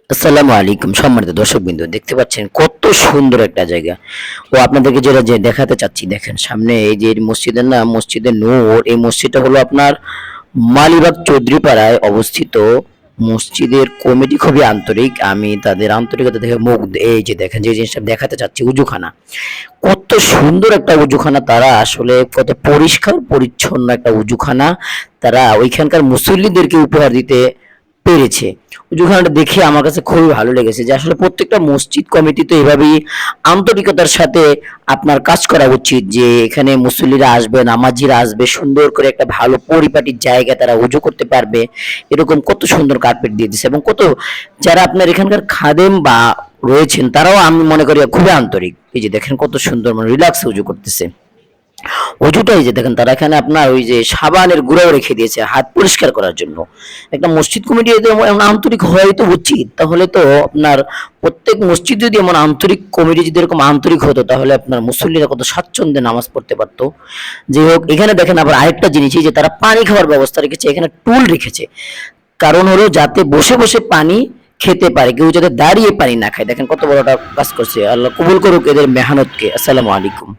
আসসালামু আলাইকুম সম্মানিত দর্শকবৃন্দ, দেখতে পাচ্ছেন কত সুন্দর একটা জায়গা। ও আপনাদেরকে যেটা যে দেখাতে চাচ্ছি, দেখেন সামনে এই যে মসজিদের নাম মসজিদে নূর। এই মসজিদটা হলো আপনার মালিবাগ চৌধুরীপাড়ায় অবস্থিত। মসজিদের কমিটি খুবই আন্তরিক, আমি তাদের আন্তরিকতা দেখে মুগ্ধ। এই যে দেখেন যে জিনিসটা দেখাতে চাচ্ছি, উজুখানা, কত সুন্দর একটা উজুখানা। তারা আসলে কত পরিষ্কার পরিচ্ছন্ন একটা উজুখানা তারা ওইখানকার মুসল্লিদেরকে উপহার দিতে পেরেছে। ওখানটা দেখে আমার কাছে খুবই ভালো লেগেছে যে আসলে প্রত্যেকটা মসজিদ কমিটি তো এভাবেই আন্তরিকতার সাথে আপনার কাজ করা উচিত, যে এখানে মুসল্লিরা আসবে, নামাজিরা আসবে, সুন্দর করে একটা ভালো পরিপাটির জায়গা তারা উজু করতে পারবে। এরকম কত সুন্দর কার্পেট দিয়ে দিচ্ছে, এবং কত যারা আপনার এখানকার খাদেম বা রয়েছেন তারাও আমি মনে করি খুবই আন্তরিক। এই যে দেখেন কত সুন্দর, মানে রিল্যাক্স উজু করতেছে। অজুটাই যে দেখেন তারা এখানে আপনার ওই যে সাবানের গুঁড়াও রেখে দিয়েছে হাত পরিষ্কার করার জন্য। একটা মসজিদ কমিটি যদি এমন আন্তরিক হওয়াই তো উচিত, তাহলে তো আপনার প্রত্যেক মসজিদ যদি এমন আন্তরিক কমিটি যদি এরকম আন্তরিক হতো, তাহলে আপনার মুসল্লিরা কত স্বাচ্ছন্দ্যে নামাজ পড়তে পারতো। যাই হোক, এখানে দেখেন আবার আরেকটা জিনিস, এই যে তারা পানি খাওয়ার ব্যবস্থা রেখেছে, এখানে টুল রেখেছে। কারণ হলো যাতে বসে বসে পানি খেতে পারে, কেউ যাতে দাঁড়িয়ে পানি না খায়। দেখেন কত বড় একটা কাজ করছে। আল্লাহ কবুল করুক এদের মেহনতকে। আসসালামু আলাইকুম।